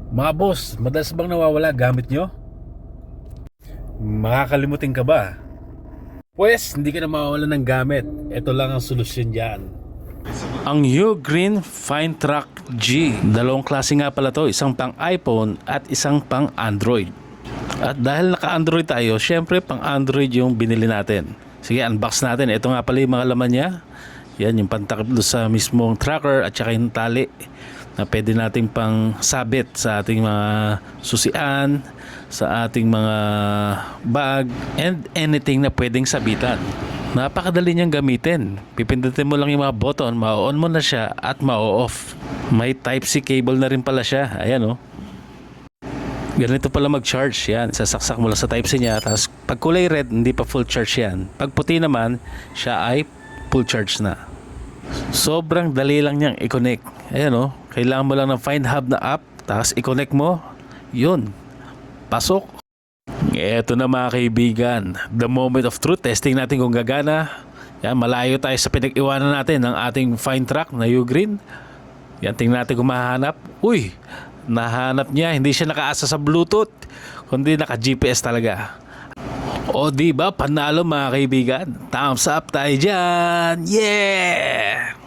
Mga boss, madalas bang nawawala gamit nyo? Makakalimutin ka ba? Pwes, hindi ka na mawawalan ng gamit. Ito lang ang solusyon dyan. Ang Ugreen FineTrack G. Dalawang klase nga pala to, isang pang iPhone at isang pang Android. At dahil naka-Android tayo, syempre pang Android yung binili natin. Sige, unbox natin. Ito nga pala yung mga laman niya. Yan, yung pantakip doon sa mismong tracker at saka yung tali na pwede nating pang sabit sa ating mga susian, sa ating mga bag, and anything na pwedeng sabitan. Napakadali niyang gamitin. Pipindutin mo lang yung mga button, ma-on mo na siya at ma-off. May Type-C cable na rin pala siya. Ayan, oh. Ganito pala mag-charge. Yan, sasaksak mo lang sa Type-C niya. Tapos pag kulay red, hindi pa full charge yan. Pag puti naman, siya ay full charge na. Sobrang dali lang niyang i-connect. Ayan, oh. Kailangan mo lang ng Find Hub na app. Tapos i-connect mo. Yun. Pasok. Eto na mga kaibigan, the moment of truth. Testing natin kung gagana. Yan, malayo tayo sa pinag-iwanan natin ng ating FineTrack na Ugreen. Yan, tingnan natin kung mahanap. Uy, nahanap niya. Hindi siya nakaasa sa Bluetooth, kundi naka-GPS talaga. O diba, panalo mga kaibigan. Thumbs up tayo dyan. Yeah!